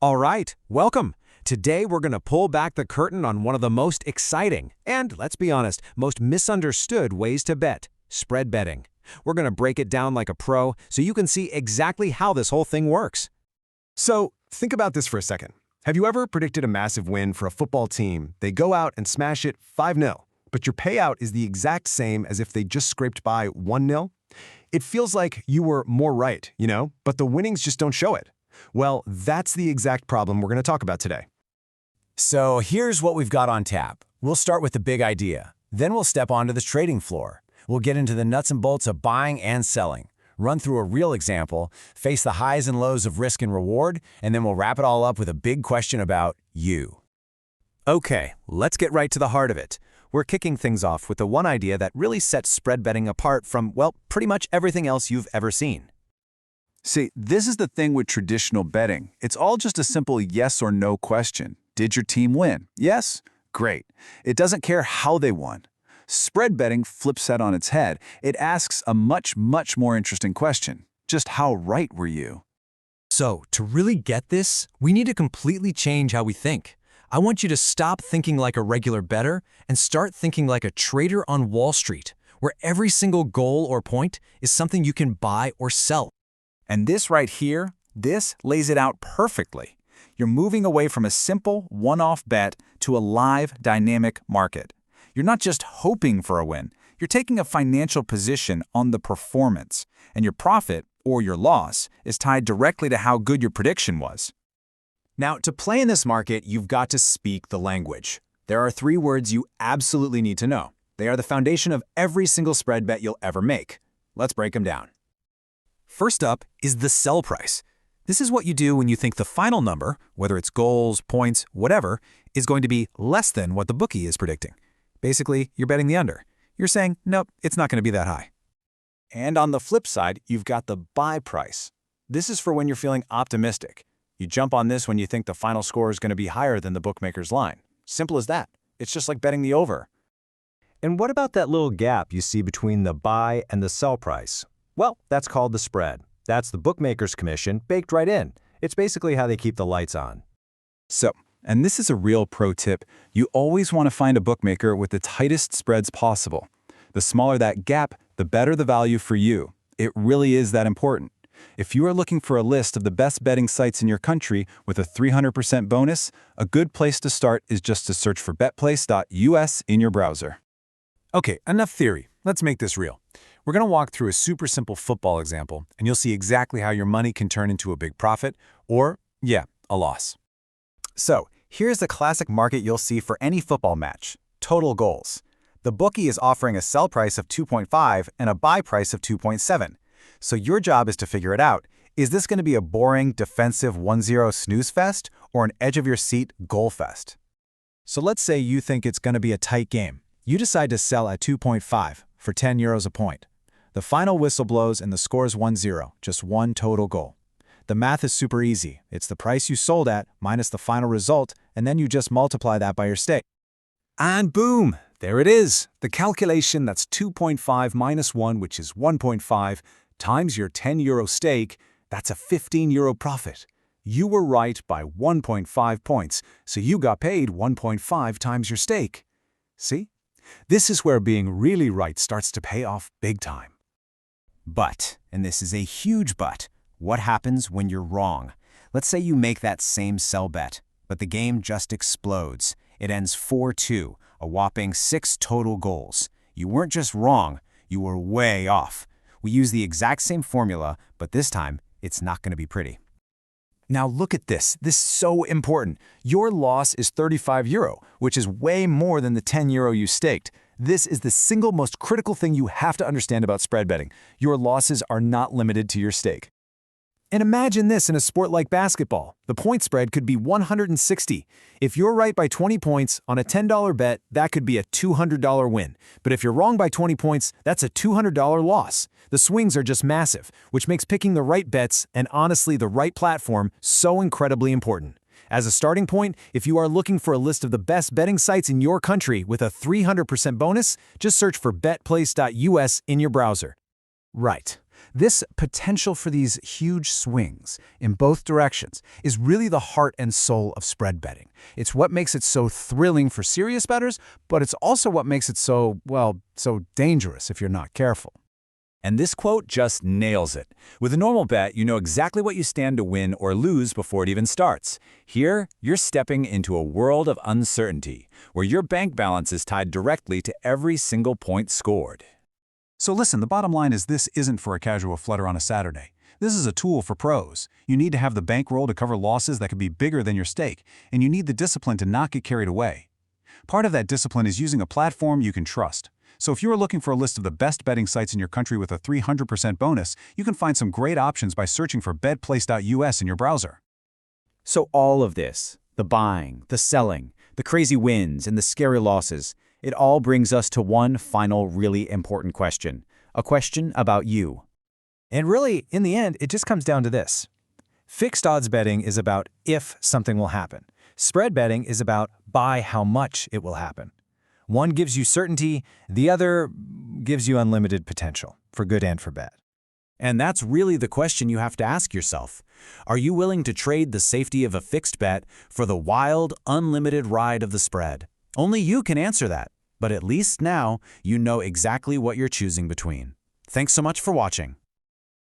All right, welcome. Today we're going to pull back the curtain on one of the most exciting and, let's be honest, most misunderstood ways to bet, spread betting. We're going to break it down like a pro so you can see exactly how this whole thing works. So, think about this for a second. Have you ever predicted a massive win for a football team? They go out and smash it 5-0, but your payout is the exact same as if they just scraped by 1-0? It feels like you were more right, but the winnings just don't show it. Well, that's the exact problem we're going to talk about today. So here's what we've got on tap. We'll start with the big idea. Then we'll step onto the trading floor. We'll get into the nuts and bolts of buying and selling, run through a real example, face the highs and lows of risk and reward, and then we'll wrap it all up with a big question about you. Okay, let's get right to the heart of it. We're kicking things off with the one idea that really sets spread betting apart from, well, pretty much everything else you've ever seen. See, this is the thing with traditional betting. It's all just a simple yes or no question. Did your team win? Yes? Great. It doesn't care how they won. Spread betting flips that on its head. It asks a much more interesting question. Just how right were you? So, to really get this, we need to completely change how we think. I want you to stop thinking like a regular bettor and start thinking like a trader on Wall Street, where every single goal or point is something you can buy or sell. And this right here, this lays it out perfectly. You're moving away from a simple, one-off bet to a live, dynamic market. You're not just hoping for a win. You're taking a financial position on the performance, and your profit, or your loss, is tied directly to how good your prediction was. Now, to play in this market, you've got to speak the language. There are 3 words you absolutely need to know. They are the foundation of every single spread bet you'll ever make. Let's break them down. First up is the sell price. This is what you do when you think the final number, whether it's goals, points, whatever, is going to be less than what the bookie is predicting. Basically, you're betting the under. You're saying, nope, it's not going to be that high. And on the flip side, you've got the buy price. This is for when you're feeling optimistic. You jump on this when you think the final score is going to be higher than the bookmaker's line. Simple as that. It's just like betting the over. And what about that little gap you see between the buy and the sell price? Well, that's called the spread. That's the bookmaker's commission baked right in. It's basically how they keep the lights on. So, and this is a real pro tip, you always want to find a bookmaker with the tightest spreads possible. The smaller that gap, the better the value for you. It really is that important. If you are looking for a list of the best betting sites in your country with a 300% bonus, a good place to start is just to search for betplace.us in your browser. Okay, enough theory. Let's make this real. We're going to walk through a super simple football example, and you'll see exactly how your money can turn into a big profit or, yeah, a loss. So, here's the classic market you'll see for any football match: total goals. The bookie is offering a sell price of 2.5 and a buy price of 2.7. So your job is to figure it out. Is this going to be a boring, defensive 1-0 snooze fest or an edge-of-your-seat goal fest? So let's say you think it's going to be a tight game. You decide to sell at 2.5 for €10 a point. The final whistle blows and the score is 1-0, just one total goal. The math is super easy. It's the price you sold at minus the final result, and then you just multiply that by your stake. And boom, there it is. The calculation that's 2.5 minus 1, which is 1.5, times your €10 stake, that's a €15 profit. You were right by 1.5 points, so you got paid 1.5 times your stake. See? This is where being really right starts to pay off big time. But, and this is a huge but, what happens when you're wrong? Let's say you make that same sell bet, but the game just explodes. It ends 4-2, a whopping 6 total goals. You weren't just wrong, you were way off. We use the exact same formula, but this time, it's not going to be pretty. Now look at this. This is so important. Your loss is €35, which is way more than the €10 you staked. This is the single most critical thing you have to understand about spread betting. Your losses are not limited to your stake. And imagine this in a sport like basketball. The point spread could be 160. If you're right by 20 points on a $10 bet, that could be a $200 win. But if you're wrong by 20 points, that's a $200 loss. The swings are just massive, which makes picking the right bets and honestly the right platform so incredibly important. As a starting point, if you are looking for a list of the best betting sites in your country with a 300% bonus, just search for betplace.us in your browser. Right. This potential for these huge swings in both directions is really the heart and soul of spread betting. It's what makes it so thrilling for serious bettors, but it's also what makes it so, well, so dangerous if you're not careful. And this quote just nails it. With a normal bet, you know exactly what you stand to win or lose before it even starts. Here, you're stepping into a world of uncertainty, where your bank balance is tied directly to every single point scored. So listen, the bottom line is this isn't for a casual flutter on a Saturday. This is a tool for pros. You need to have the bankroll to cover losses that could be bigger than your stake, and you need the discipline to not get carried away. Part of that discipline is using a platform you can trust. So if you are looking for a list of the best betting sites in your country with a 300% bonus, you can find some great options by searching for betplace.us in your browser. So all of this, the buying, the selling, the crazy wins, and the scary losses, it all brings us to one final really important question. A question about you. And really, in the end, it just comes down to this. Fixed odds betting is about if something will happen. Spread betting is about by how much it will happen. One gives you certainty, the other gives you unlimited potential, for good and for bad. And that's really the question you have to ask yourself. Are you willing to trade the safety of a fixed bet for the wild, unlimited ride of the spread? Only you can answer that, but at least now you know exactly what you're choosing between. Thanks so much for watching.